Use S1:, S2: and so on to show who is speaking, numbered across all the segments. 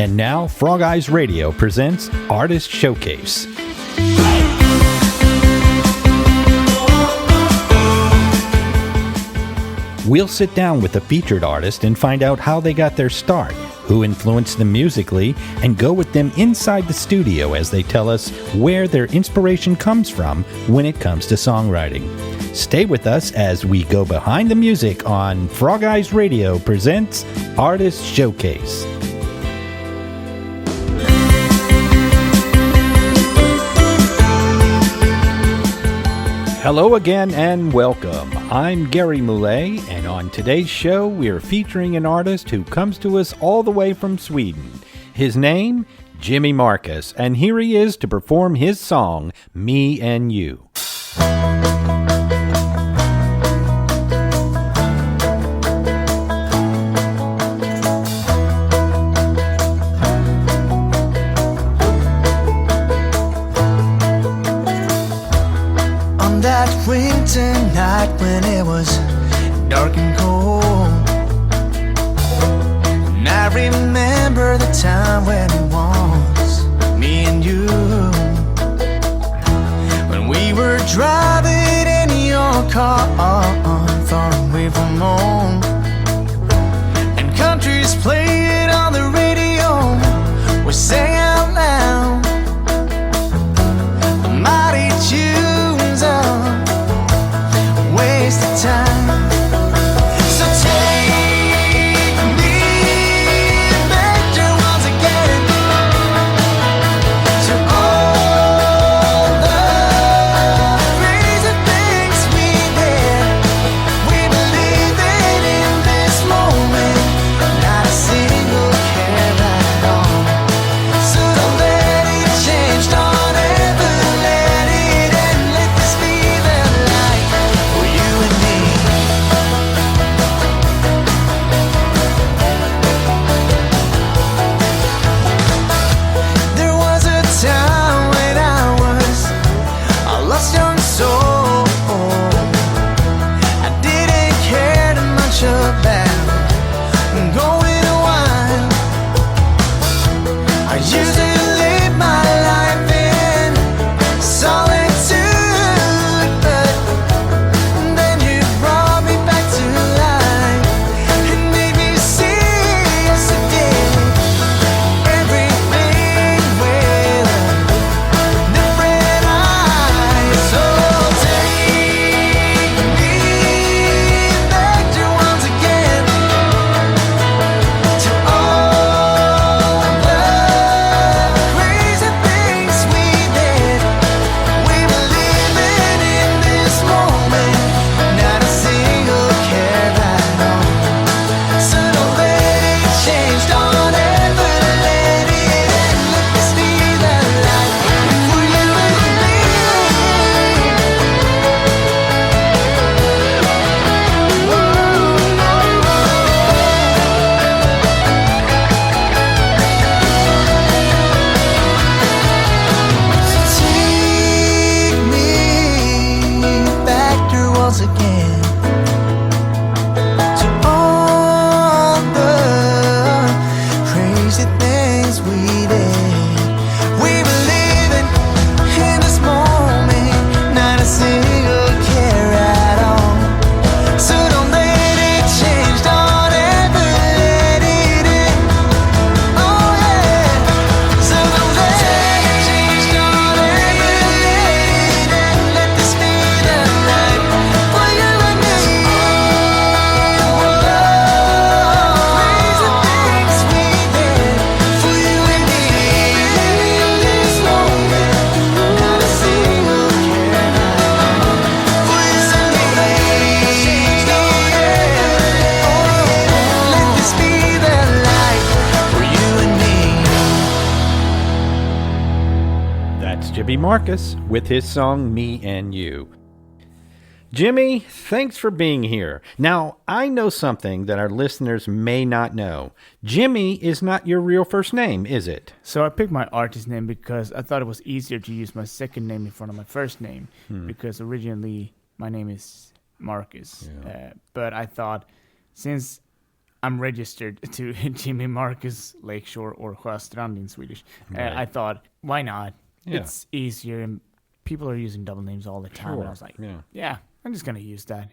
S1: And now, FrogEyes Radio presents Artist Showcase. We'll sit down with a featured artist and find out how they got their start, who influenced them musically, and go with them inside the studio as they tell us where their inspiration comes from when it comes to songwriting. Stay with us as we go behind the music on FrogEyes Radio presents Artist Showcase. Hello again and welcome. I'm Gary Moulet, and on today's show we're featuring an artist who comes to us all the way from Sweden. His name, Jimmy Marcus, and here he is to perform his song, Me and You.
S2: That winter night when it was dark and cold, and I remember the time when it was me and you, when we were driving in your car far away from home, and country's playing on the radio, we sang out loud mighty tunes of waste of time. So take me back to once again, to all the crazy things we did. We believe that in this moment, not a single care at all. So don't let it change, don't ever let it end. Let this be the light for you and me. There was a time when I was a lost young soul. I didn't care too much about going wild. I used to live my life in solitude, but then you brought me back to life and made me see as I did everything with different eyes. So take me back to once again, to all the crazy things we did. We were living in this moment, not a single care at all. So don't let it change, don't ever let it end. Let this be the light for you and me. Take me back there once again, to all the crazy things we did. We were living in this moment, not a single care at all. So don't let it change, don't ever let it end. Oh yeah. So don't let it change, don't ever let it end. Let this be the night for you and me. Crazy things we did for you and me. In this moment, not a single care at all. For you and me. Don't ever let this be the light for you and me.
S1: That's Jimmy Marcus with his song, Me and You. Jimmy, thanks for being here. Now, I know something that our listeners may not know. Jimmy is not your real first name, is it?
S3: So I picked my artist name because I thought it was easier to use my second name in front of my first name, because originally my name is Marcus.
S1: Yeah.
S3: But I thought, since I'm registered to Jimmy Marcus Lakeshore or Sjöstrand in Swedish.
S1: Right.
S3: I thought, why not?
S1: Yeah.
S3: It's easier, and people are using double names all the time. And I was like, yeah, I'm just going to use that.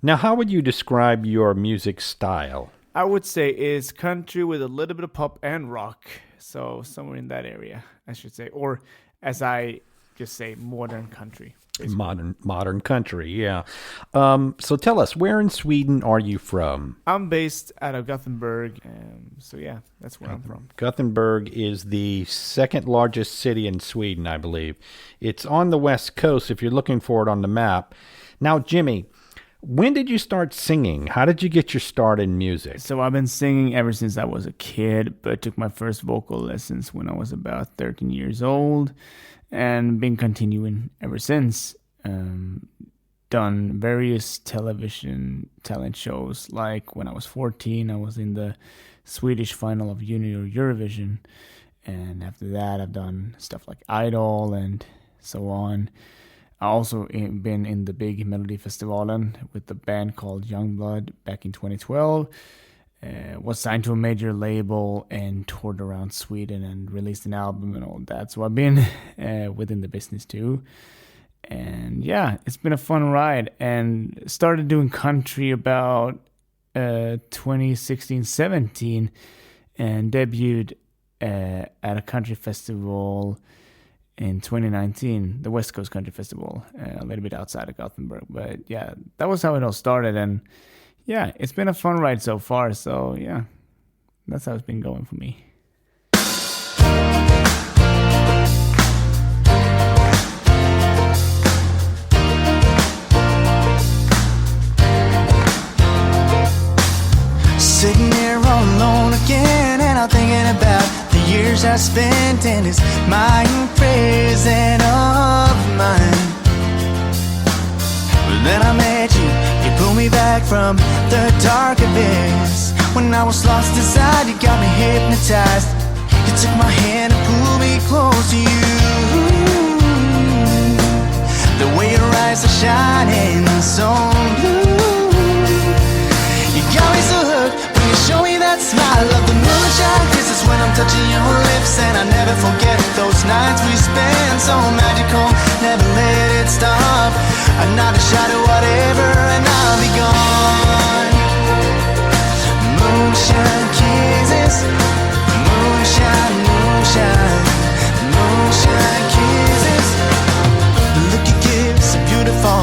S1: Now, how would you describe your music style?
S3: I would say it's country with a little bit of pop and rock. So somewhere in that area, I should say. Or as I just say, modern country. Basically.
S1: Modern country, yeah. So tell us, where in Sweden are you from?
S3: I'm based out of Gothenburg. So yeah, that's where I'm from.
S1: Gothenburg is the second largest city in Sweden, I believe. It's on the west coast if you're looking for it on the map. Now, Jimmy, when did you start singing? How did you get your start in music?
S3: So I've been singing ever since I was a kid, but took my first vocal lessons when I was about 13 years old and been continuing ever since. Done various television talent shows, like when I was 14, I was in the Swedish final of Junior Eurovision. And after that, I've done stuff like Idol and so on. I also been in the big Melody Festivalen with the band called Youngblood back in 2012. Was signed to a major label and toured around Sweden and released an album and all that. So I've been within the business too. And yeah, it's been a fun ride. And started doing country about 2016-17 and debuted at a country festival in 2019, the West Coast Country Festival, a little bit outside of Gothenburg. But yeah, that was how it all started. And yeah, it's been a fun ride so far. So yeah, that's how it's been going for me.
S2: Sitting here all alone again, and I'm thinking about the years I spent in this mind prison of mine. But then I met you, you pulled me back from the dark abyss. When I was lost inside, you got me hypnotized. You took my hand and pulled me close to you. The way your eyes are shining so blue. You got me so hooked when you show me that smile of the moonshine kisses when I'm touching your lips. And I never forget those nights we spent, so magical, never let it stop. Another shot of whatever and I'll be gone. Moonshine kisses, moonshine, moonshine, moonshine kisses. The look you give is so beautiful.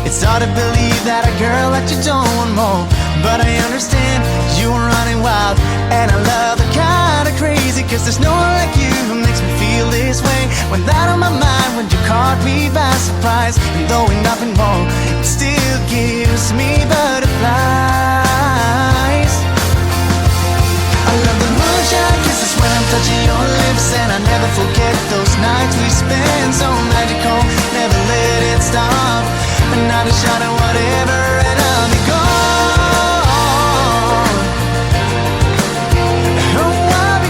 S2: It's hard to believe that a girl like you don't want more. But I understand you were running wild, and I love the kind of crazy, cause there's no one like you who makes me feel this way. When that on my mind, when you caught me by surprise, and though ain't nothing more, it still gives me butterflies. I love the moonshine kisses when I'm touching your lips, and I never forget those nights we spent, so magical, never let it stop. Another shot of whatever and I'll be gone. Oh, I'll be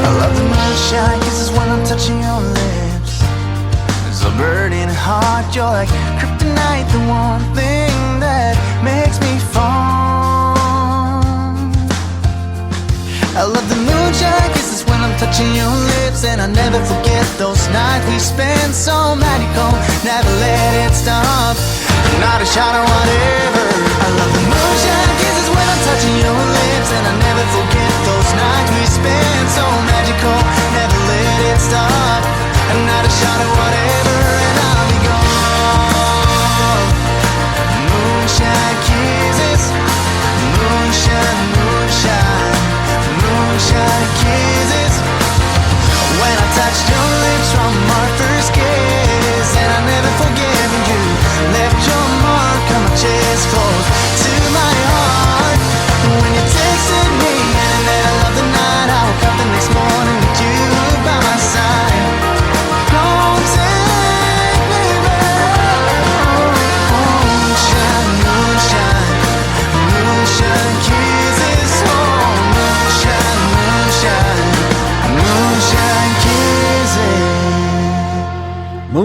S2: I love the moonshine kisses when I'm touching your lips. There's a burning heart, you're like kryptonite, the one thing that makes me fall. I love the moonshine kisses when I'm touching your lips, and I never forget those nights we spent, so magical, never let it stop. Not a shot of whatever. I love the moonshine kisses when I'm touching your lips, and I never forget those nights we spent, so magical, never let it stop. Not a shot of whatever and I'll be gone. Moonshine kisses, moonshine, moonshine, moonshine kisses. When I touched your lips from our first kiss, and I never forgiven you, left your mark on my chest, close to my heart. When you texted me and then I loved the night, I woke up the next morning with you by my side. Don't take me back. Moonshine, moonshine, moonshine kisses.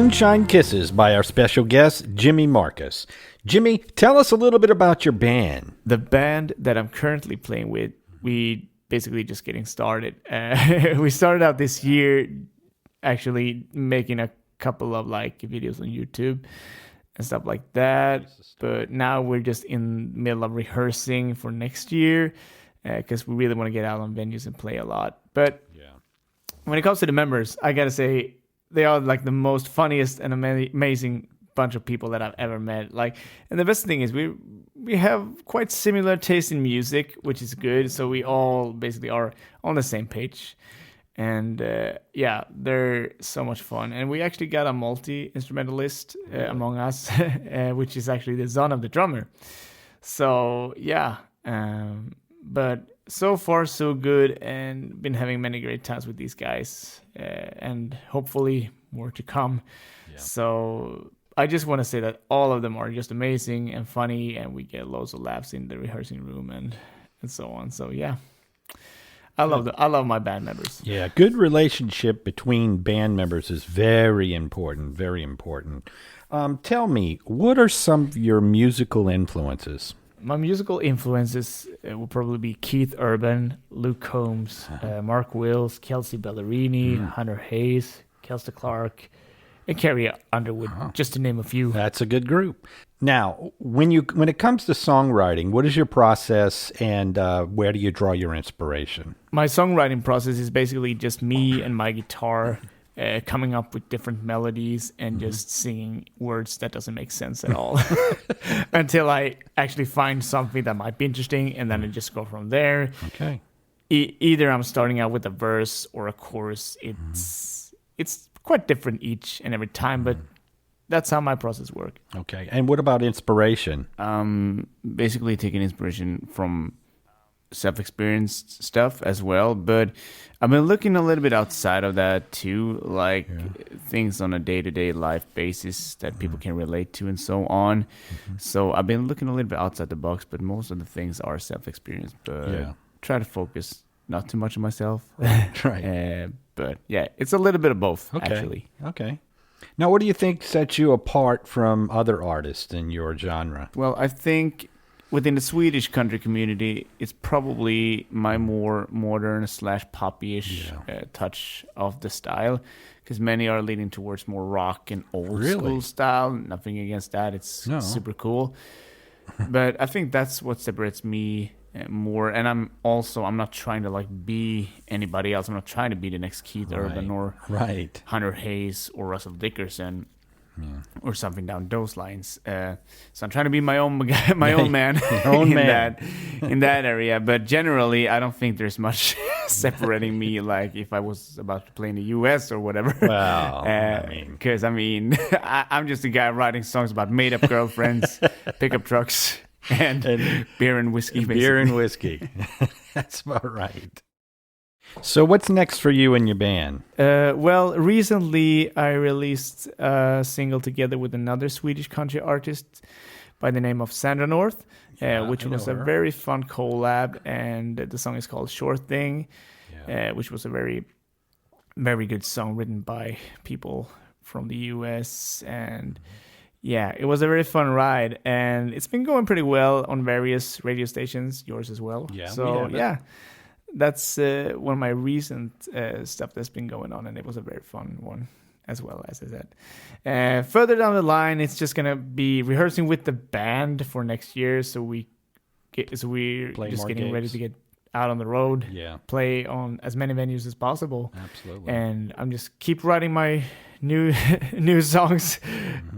S1: Moonshine Kisses by our special guest, Jimmy Marcus. Jimmy, tell us a little bit about your band.
S3: The band that I'm currently playing with, we basically just getting started. We started out this year actually making a couple of like videos on YouTube and stuff like that. But now we're just in the middle of rehearsing for next year because we really want to get out on venues and play a lot. But when it comes to the members, I gotta say they are like the most funniest and amazing bunch of people that I've ever met. Like, and the best thing is we have quite similar taste in music, which is good. So we all basically are on the same page. And they're so much fun. And we actually got a multi-instrumentalist among us, which is actually the son of the drummer. So but so far so good, and been having many great times with these guys, and hopefully more to come. So I just want to say that all of them are just amazing and funny, and we get loads of laughs in the rehearsing room and so on. So I love my band members. Yeah,
S1: good relationship between band members is very important, very important. Tell me, what are some of your musical influences?
S3: My musical influences will probably be Keith Urban, Luke Combs, Mark Wills, Kelsey Ballerini, Hunter Hayes, Kelsey Clark, and Carrie Underwood, just to name a few.
S1: That's a good group. Now, when it comes to songwriting, what is your process, and where do you draw your inspiration?
S3: My songwriting process is basically just me and my guitar coming up with different melodies and just singing words that doesn't make sense at all until I actually find something that might be interesting, and then I just go from there.
S1: Okay.
S3: Either I'm starting out with a verse or a chorus. It's quite different each and every time, but that's how my process works.
S1: Okay. And what about inspiration?
S3: Basically taking inspiration from self-experienced stuff as well, but I've been looking a little bit outside of that too, like things on a day-to-day life basis that people can relate to and so on. So I've been looking a little bit outside the box, but most of the things are self-experienced, but try to focus not too much on myself.
S1: Right.
S3: But yeah, it's a little bit of both, actually.
S1: Okay. Now, what do you think sets you apart from other artists in your genre?
S3: Well, I think within the Swedish country community, it's probably my more modern / poppy-ish touch of the style, because many are leaning towards more rock and old school style. Nothing against that. It's super cool. But I think that's what separates me more. And I'm not trying to like be anybody else. I'm not trying to be the next Keith Urban or Hunter Hayes or Russell Dickerson. Or something down those lines. So I'm trying to be my own man, in that area. But generally, I don't think there's much separating me. Like if I was about to play in the U.S. or whatever.
S1: Well,
S3: because I'm just a guy writing songs about made-up girlfriends, pickup trucks, and beer and whiskey. Basically.
S1: Beer and whiskey. That's about right. So what's next for you and your band?
S3: Well, recently I released a single together with another Swedish country artist by the name of Sandra North, which was a very fun collab, and the song is called Sure Thing, which was a very, very good song written by people from the US, and it was a very fun ride, and it's been going pretty well on various radio stations, yours as well. That's one of my recent stuff that's been going on, and it was a very fun one as well, as I said. Further down the line, it's just going to be rehearsing with the band for next year, so we're just getting ready to get out on the road, play on as many venues as possible.
S1: Absolutely.
S3: And I'm just keep writing my new songs,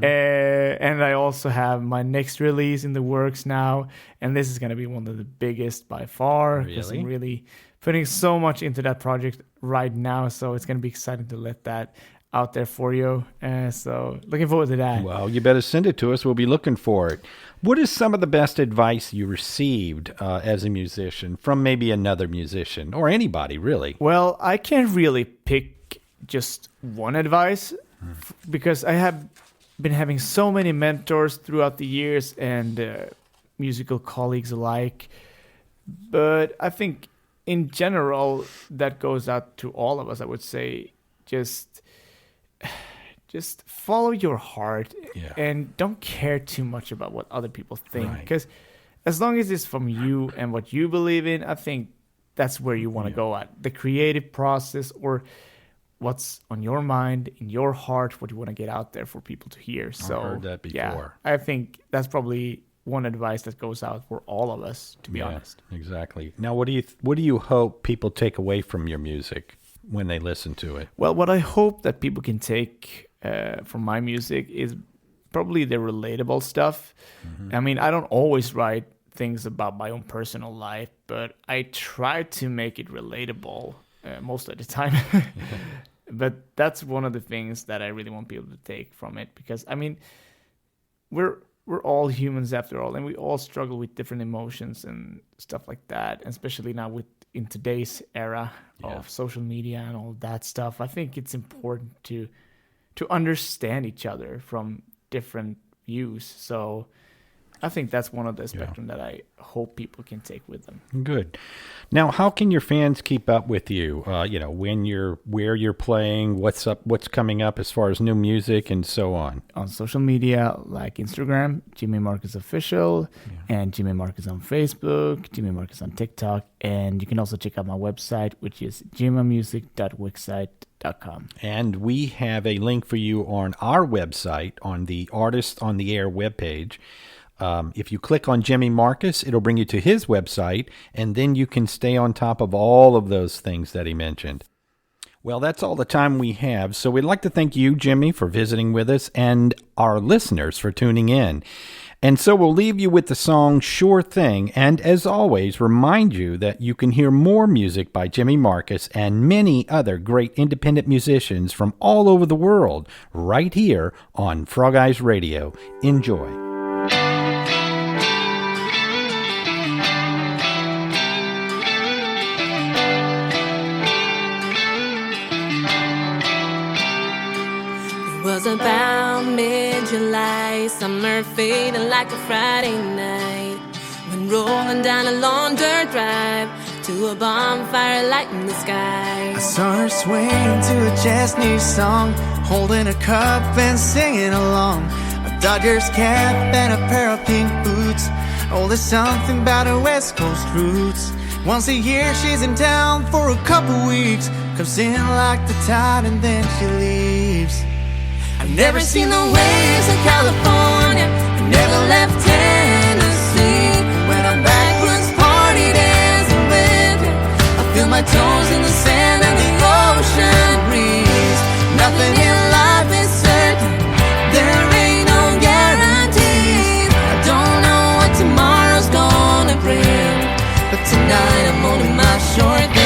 S3: and I also have my next release in the works now, and this is going to be one of the biggest by far, because I'm really putting so much into that project right now, so it's going to be exciting to let that out there for you. So looking forward to that.
S1: Well, you better send it to us. We'll be looking for it. What is some of the best advice you received as a musician from maybe another musician or anybody, really?
S3: Well, I can't really pick just one advice because I have been having so many mentors throughout the years and musical colleagues alike. But I think in general, that goes out to all of us, I would say. Just just follow your heart
S1: Yeah.
S3: and don't care too much about what other people think.
S1: Right.
S3: Because as long as it's from you and what you believe in, I think that's where you want to go at. The creative process, or what's on your mind, in your heart, what you want to get out there for people to hear. So
S1: heard that
S3: yeah,
S1: before.
S3: I think that's probably one advice that goes out for all of us, to be honest.
S1: Exactly. Now, what do you hope people take away from your music when they listen to it?
S3: Well, what I hope that people can take from my music is probably the relatable stuff. I mean, I don't always write things about my own personal life, but I try to make it relatable most of the time. But that's one of the things that I really want people to take from it, because I mean, we're all humans after all, and we all struggle with different emotions and stuff like that, and especially now in today's era of social media and all that stuff. I think it's important to understand each other from different views. So I think that's one of the spectrum that I hope people can take with them.
S1: Good. Now, how can your fans keep up with you? Where you're playing, what's up, what's coming up as far as new music and so on.
S3: On social media like Instagram, Jimmy Marcus Official, and Jimmy Marcus on Facebook, Jimmy Marcus on TikTok, and you can also check out my website, which is jimamusic.wixsite.com.
S1: And we have a link for you on our website on the Artist on the Air webpage. If you click on Jimmy Marcus, it'll bring you to his website, and then you can stay on top of all of those things that he mentioned. Well, that's all the time we have, so we'd like to thank you, Jimmy, for visiting with us, and our listeners for tuning in. And so we'll leave you with the song Sure Thing, and as always, remind you that you can hear more music by Jimmy Marcus and many other great independent musicians from all over the world right here on FrogEyes Radio. Enjoy.
S4: Was about mid-July, summer fading like a Friday night, when rolling down a long dirt drive to a bonfire light in the sky.
S2: I saw her swing to a Chesney song, holding a cup and singing along. A Dodgers cap and a pair of pink boots. Oh, there's something about her West Coast roots. Once a year she's in town for a couple weeks, comes in like the tide and then she leaves. I've never seen the waves of California, I never left Tennessee. When I'm backwoods party dancing with you, I feel my toes in the sand and the ocean breeze. Nothing in life is certain, there ain't no guarantees. I don't know what tomorrow's gonna bring, but tonight I'm holding my short thing.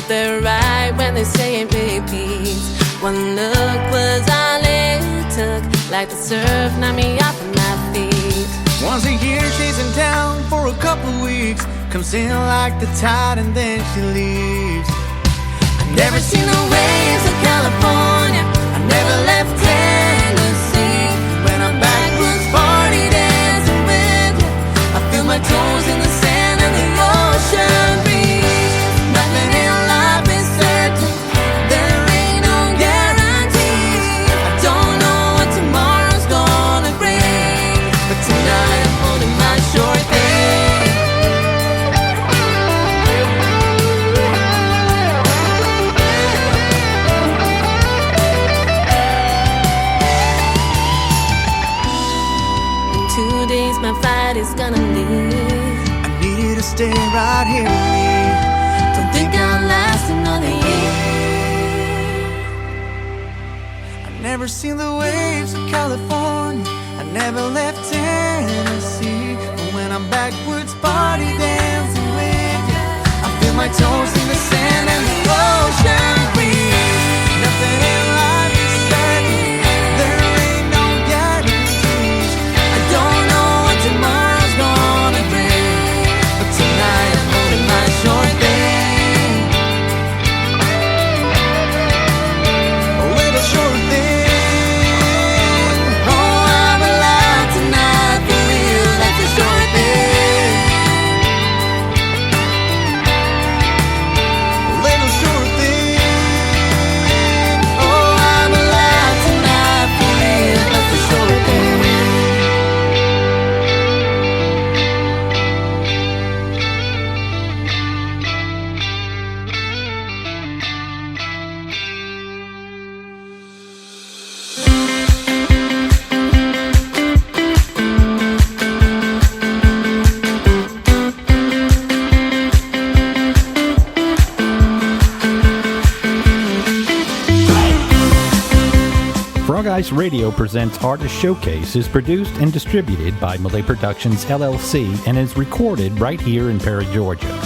S2: They're right when they say it repeats. One look was all it took, like the surf knocked me off of my feet. Once a year she's in town for a couple weeks, comes in like the tide and then she leaves.
S4: I've never seen the waves of California, I never left Tennessee. When I'm backwoods party dancing with you, I feel my toes in the sand and the ocean breeze. Nothing in life is certain, there ain't no guarantees. I don't know what tomorrow's gonna bring, but tonight I'm holding my short thing. In 2 days my flight is gonna leave.
S2: I need you to stay right here with me.
S4: Don't think I'll last another year.
S2: I've never seen the waves of California, I never left Tennessee. But when I'm backwoods party dancing with you, I feel my toes in the sand and the ocean breeze. Nothing in life is certain, there ain't no guarantees.
S4: I don't know what tomorrow's gonna bring, but tonight I'm holding my short thing.
S2: A little short thing. Oh,
S1: FrogEyes Radio Presents Artist Showcase is produced and distributed by Malay Productions LLC and is recorded right here in Perry, Georgia.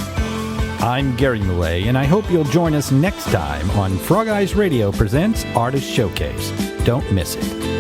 S1: I'm Gary Malay, and I hope you'll join us next time on FrogEyes Radio Presents Artist Showcase. Don't miss it.